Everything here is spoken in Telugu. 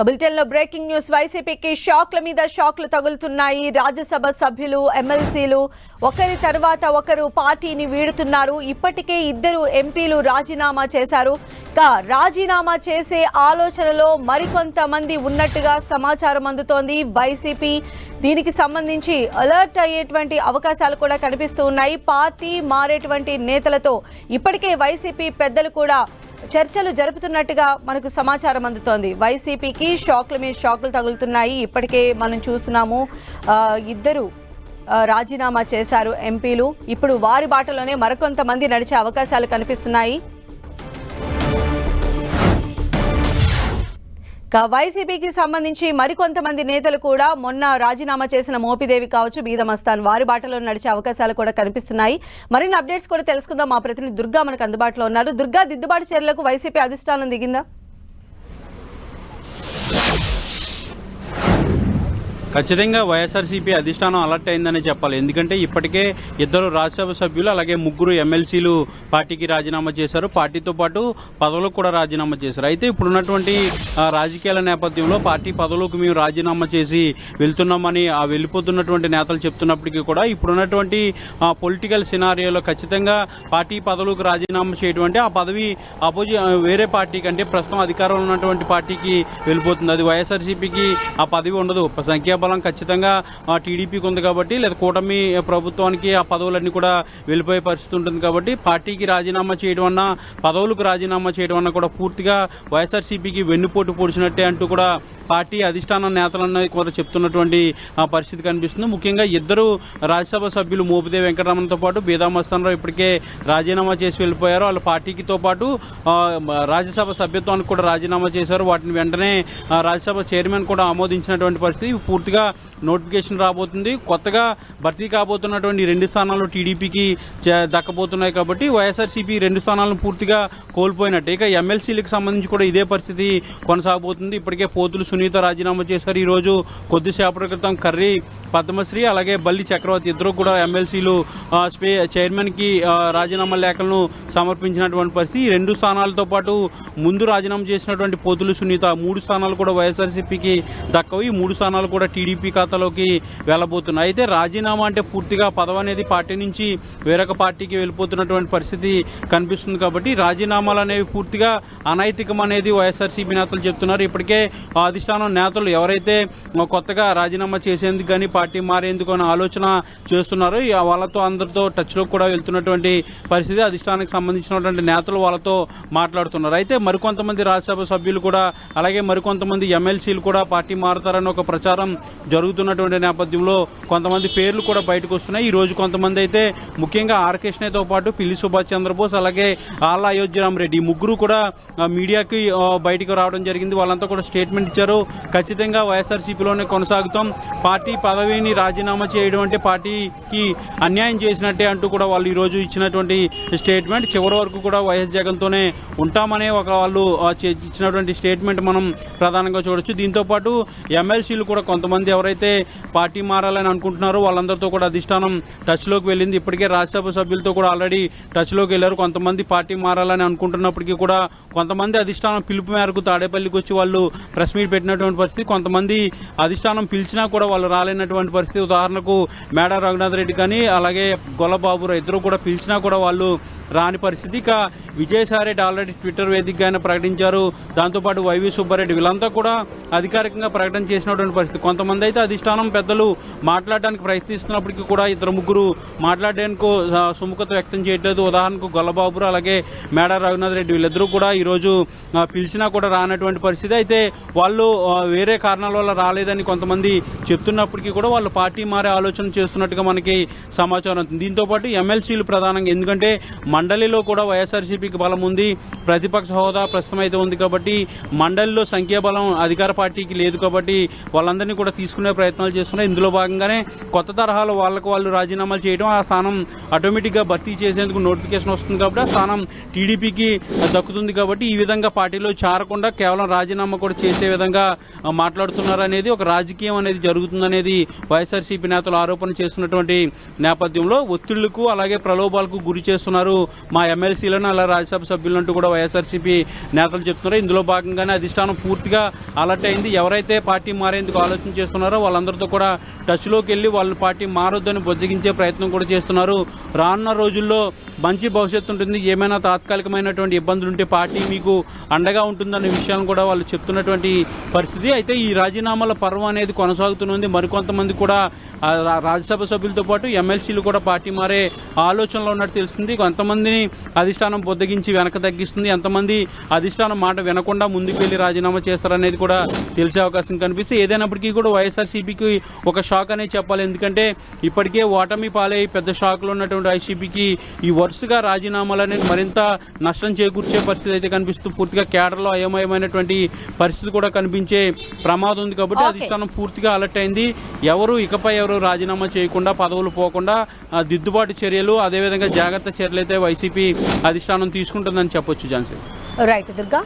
బులెటిన్లో బ్రేకింగ్ న్యూస్. వైసీపీకి షాక్ల మీద షాక్లు తగులుతున్నాయి. రాజ్యసభ సభ్యులు, ఎమ్మెల్సీలు ఒకరి తర్వాత ఒకరు పార్టీని వీడుతున్నారు. ఇప్పటికే 2 ఎంపీలు రాజీనామా చేశారు. రాజీనామా చేసే ఆలోచనలో మరికొంతమంది ఉన్నట్టుగా సమాచారం అందుతోంది. వైసీపీ దీనికి సంబంధించి అలర్ట్ అయ్యేటువంటి అవకాశాలు కూడా కనిపిస్తూ ఉన్నాయి. పార్టీ మారేటువంటి నేతలతో ఇప్పటికే వైసీపీ పెద్దలు కూడా చర్చలు జరుపుతున్నట్టుగా మనకు సమాచారం అందుతోంది. వైసీపీకి షాక్ల మీద షాక్లు తగులుతున్నాయి. ఇప్పటికే మనం చూస్తున్నాము 2 రాజీనామా చేశారు ఎంపీలు. ఇప్పుడు వారి బాటలోనే మరికొంతమంది నడిచే అవకాశాలు కనిపిస్తున్నాయి. వైసీపీకి సంబంధించి మరికొంతమంది నేతలు కూడా మొన్న రాజీనామా చేసిన మోపిదేవి కావచ్చు, బీదమస్తాన్ వారి బాటలో నడిచే అవకాశాలు కూడా కనిపిస్తున్నాయి. మరిన్ని అప్డేట్స్ కూడా తెలుసుకుందాం. మా ప్రతినిధి దుర్గా మనకు అందుబాటులో ఉన్నారు. దుర్గా, దిద్దుబాటు చర్యలకు వైసీపీ అధిష్టానం దిగిందా? ఖచ్చితంగా వైఎస్ఆర్సీపీ అధిష్టానం అలర్ట్ అయిందని చెప్పాలి. ఎందుకంటే ఇప్పటికే 2 రాజ్యసభ సభ్యులు అలాగే 3 ఎమ్మెల్సీలు పార్టీకి రాజీనామా చేశారు. పార్టీతో పాటు పదవులకు కూడా రాజీనామా చేశారు. అయితే ఇప్పుడున్నటువంటి రాజకీయాల నేపథ్యంలో పార్టీ పదవులకు మేము రాజీనామా చేసి వెళ్తున్నామని వెళ్ళిపోతున్నటువంటి నేతలు చెప్తున్నప్పటికీ కూడా ఇప్పుడున్నటువంటి పొలిటికల్ సినారియోలో ఖచ్చితంగా పార్టీ పదవులకు రాజీనామా చేయడం అంటే ఆ పదవి వేరే పార్టీకి అంటే ప్రస్తుతం అధికారంలో ఉన్నటువంటి పార్టీకి వెళ్ళిపోతుంది. అది వైఎస్ఆర్సీపీకి ఆ పదవి ఉండదు. సంఖ్యాబలం ఖచ్చితంగా టీడీపీకి ఉంది కాబట్టి, లేదా కూటమి ప్రభుత్వానికి ఆ పదవులన్నీ కూడా వెళ్ళిపోయే పరిస్థితి ఉంటుంది. కాబట్టి పార్టీకి రాజీనామా చేయడం అన్నా, పదవులకు రాజీనామా చేయడం అన్నా కూడా పూర్తిగా వైఎస్ఆర్సీపీకి వెన్నుపోటు పొడిచినట్టే అంటూ కూడా పార్టీ అధిష్టానం నేతలన్నది కూడా చెప్తున్నటువంటి పరిస్థితి కనిపిస్తుంది. ముఖ్యంగా 2 రాజ్యసభ సభ్యులు మోపిదేవి వెంకటరమణతో పాటు బీదామస్తానరావు ఇప్పటికే రాజీనామా చేసి వెళ్ళిపోయారు. వాళ్ళ పార్టీకితో పాటు రాజ్యసభ సభ్యత్వానికి కూడా రాజీనామా చేశారు. వాటిని వెంటనే రాజ్యసభ చైర్మన్ కూడా ఆమోదించినటువంటి పరిస్థితి. పూర్తిగా నోటిఫికేషన్ రాబోతుంది. కొత్తగా భర్తీ కాబోతున్నటువంటి 2 స్థానాలు టీడీపీకి దక్కబోతున్నాయి. కాబట్టి వైఎస్ఆర్సీపీ 2 స్థానాలను పూర్తిగా కోల్పోయినట్టే. ఇక ఎమ్మెల్సీలకు సంబంధించి కూడా ఇదే పరిస్థితి కొనసాగబోతుంది. ఇప్పటికే పోతులు సునీత రాజీనామా చేశారు. ఈ రోజు కొద్దిసేపటి క్రితం కర్రీ పద్మశ్రీ అలాగే బల్లి చక్రవర్తి 2 కూడా ఎమ్మెల్సీలు చైర్మన్ కి రాజీనామా లేఖలను సమర్పించినటువంటి పరిస్థితి. ఈ 2 స్థానాలతో పాటు ముందు రాజీనామా చేసినటువంటి పోతులు సునీత 3 స్థానాలు కూడా వైఎస్ఆర్సీపీకి దక్కవు. ఈ 3 స్థానాలు కూడా టీడీపీ ఖాతాలోకి వెళ్లబోతున్నాయి. అయితే రాజీనామా అంటే పూర్తిగా పదవి అనేది పార్టీ నుంచి వేరొక పార్టీకి వెళ్ళిపోతున్నటువంటి పరిస్థితి కనిపిస్తుంది. కాబట్టి రాజీనామాలు అనేవి పూర్తిగా అనైతికం అనేది వైఎస్ఆర్సీపీ నేతలు చెప్తున్నారు. ఇప్పటికే అధిష్టానం నేతలు ఎవరైతే కొత్తగా రాజీనామా చేసేందుకు కానీ పార్టీ మారేందుకు అని ఆలోచన చేస్తున్నారో వాళ్ళతో అందరితో టచ్ లో కూడా వెళ్తున్నటువంటి పరిస్థితి. అధిష్టానానికి సంబంధించినటువంటి నేతలు వాళ్ళతో మాట్లాడుతున్నారు. అయితే మరికొంతమంది రాజ్యసభ సభ్యులు కూడా అలాగే మరికొంతమంది ఎమ్మెల్సీలు కూడా పార్టీ మారుతారని ఒక ప్రచారం జరుగుతున్నటువంటి నేపథ్యంలో కొంతమంది పేర్లు కూడా బయటకు వస్తున్నాయి. ఈ రోజు కొంతమంది అయితే ముఖ్యంగా ఆర్ కృష్ణతో పాటు పిల్లి సుభాష్ చంద్రబోస్ అలాగే ఆళ్ల అయోధ్యరామరెడ్డి 3 కూడా మీడియాకి బయటకు రావడం జరిగింది. వాళ్ళంతా కూడా స్టేట్మెంట్ ఇచ్చారు. ఖచ్చితంగా వైఎస్ఆర్సీపీలోనే కొనసాగుతాం, పార్టీ పదవిని రాజీనామా చేయడం అంటే పార్టీకి అన్యాయం చేసినట్టే అంటూ కూడా వాళ్ళు ఈ రోజు ఇచ్చినటువంటి స్టేట్మెంట్. చివరి వరకు కూడా వైఎస్ జగన్ తోనే ఉంటామనే వాళ్ళు ఇచ్చినటువంటి స్టేట్మెంట్ మనం ప్రధానంగా చూడొచ్చు. దీంతో పాటు ఎమ్మెల్సీలు కూడా కొంతమంది ఎవరైతే పార్టీ మారాలని అనుకుంటున్నారో వాళ్ళందరితో కూడా అధిష్టానం టచ్ లోకి వెళ్ళింది. ఇప్పటికే రాజ్యసభ సభ్యులతో కూడా ఆల్రెడీ టచ్ లోకి వెళ్లారు. కొంతమంది పార్టీ మారాలని అనుకుంటున్నప్పటికీ కూడా కొంతమంది అధిష్టానం పిలుపు మేరకు తాడేపల్లికి వచ్చి వాళ్ళు ప్రెస్ మీట్ పెట్టినటువంటి పరిస్థితి. కొంతమంది అధిష్టానం పిలిచినా కూడా వాళ్ళు రాలేనటువంటి పరిస్థితి. ఉదాహరణకు మేడా రఘునాథ్ రెడ్డి కానీ అలాగే గొల్లబాబురావు 2 కూడా పిలిచినా కూడా వాళ్ళు రాని పరిస్థితి. ఇక విజయసాయిరెడ్డి ఆల్రెడీ ట్విట్టర్ వేదికగానే ప్రకటించారు. దాంతోపాటు వైవి సుబ్బారెడ్డి వీళ్ళంతా కూడా అధికారికంగా ప్రకటన చేసినటువంటి పరిస్థితి. కొంతమంది అయితే అధిష్టానం పెద్దలు మాట్లాడడానికి ప్రయత్నిస్తున్నప్పటికీ కూడా 2-3 మాట్లాడడానికి సుముఖత వ్యక్తం చేయట్లేదు. ఉదాహరణకు గొల్లబాబురావు అలాగే మేడా రఘునాథ్ రెడ్డి వీళ్ళిద్దరూ కూడా ఈ రోజు పిలిచినా కూడా రానటువంటి పరిస్థితి. అయితే వాళ్ళు వేరే కారణాల వల్ల రాలేదని కొంతమంది చెప్తున్నప్పటికీ కూడా వాళ్ళు పార్టీ మారే ఆలోచన చేస్తున్నట్టుగా మనకి సమాచారం అవుతుంది. దీంతో పాటు ఎమ్మెల్సీలు ప్రధానంగా, ఎందుకంటే మండలిలో కూడా వైఎస్ఆర్సీపీకి బలం ఉంది, ప్రతిపక్ష హోదా ప్రస్తుతం అయితే ఉంది. కాబట్టి మండలిలో సంఖ్యాబలం అధికార పార్టీకి లేదు. కాబట్టి వాళ్ళందరినీ కూడా తీసుకునే ప్రయత్నాలు చేస్తున్నారు. ఇందులో భాగంగానే కొత్త తరహాలో వాళ్ళు రాజీనామాలు చేయడం, ఆ స్థానం ఆటోమేటిక్ గా భర్తీ చేసేందుకు నోటిఫికేషన్ వస్తుంది. కాబట్టి ఆ స్థానం టీడీపీకి దక్కుతుంది. కాబట్టి ఈ విధంగా పార్టీలో చేరకుండా కేవలం రాజీనామా కూడా చేసే విధంగా మాట్లాడుతున్నారనేది ఒక రాజకీయం అనేది జరుగుతుందనేది వైఎస్ఆర్సీపీ నేతలు ఆరోపణ చేస్తున్నటువంటి నేపథ్యంలో ఒత్తిళ్లకు అలాగే ప్రలోభాలకు గురి చేస్తున్నారు మా ఎమ్మెల్సీలను అలా రాజ్యసభ సభ్యులంటూ కూడా వైఎస్ఆర్సీపీ నేతలు చెప్తున్నారు. ఇందులో భాగంగానే అధిష్టానం పూర్తిగా అలర్ట్ అయింది. ఎవరైతే పార్టీ మారేందుకు ఆలోచన చేస్తున్నారో వాళ్ళందరితో కూడా టచ్లోకి వెళ్ళి వాళ్ళని పార్టీ మారొద్దని బొజ్జగించే ప్రయత్నం కూడా చేస్తున్నారు. రానున్న రోజుల్లో మంచి భవిష్యత్తు ఉంటుంది, ఏమైనా తాత్కాలికమైనటువంటి ఇబ్బందులు ఉంటే పార్టీ మీకు అండగా ఉంటుందనే విషయాన్ని కూడా వాళ్ళు చెప్తున్నటువంటి పరిస్థితి. అయితే ఈ రాజీనామాల పర్వం అనేది కొనసాగుతుంది. మరికొంతమంది కూడా రాజ్యసభ సభ్యులతో పాటు ఎమ్మెల్సీలు కూడా పార్టీ మారే ఆలోచనలో ఉన్నట్టు తెలుస్తుంది. కొంతమందిని అధిష్టానం బొద్దగించి వెనక తగ్గిస్తుంది, ఎంతమంది అధిష్టానం మాట వినకుండా ముందుకు వెళ్లి రాజీనామా చేస్తారనేది కూడా తెలిసే అవకాశం కనిపిస్తుంది. ఏదైనప్పటికీ కూడా వైఎస్ఆర్సీపీకి ఒక షాక్ అనేది చెప్పాలి. ఎందుకంటే ఇప్పటికే ఓటమి పాలై పెద్ద షాక్లో ఉన్నటువంటి వైసీపీకి ఈ వరుసగా రాజీనామాలు అనేది మరింత నష్టం చేకూర్చే పరిస్థితి అయితే కనిపిస్తుంది. పూర్తిగా కేడర్లో అయోమయమైనటువంటి పరిస్థితి కూడా కనిపించే ప్రమాదం ఉంది. కాబట్టి అధిష్టానం పూర్తిగా అలర్ట్ అయింది. ఎవరు ఇకపై ఎవరు రాజీనామా చేయకుండా పదవులు పోకుండా దిద్దుబాటు చర్యలు అదేవిధంగా జాగ్రత్త చర్యలు అయితే వైసీపీ అధిష్టానం తీసుకుంటుందని చెప్పొచ్చు. ఝాన్సీ. రైట్ దుర్గా.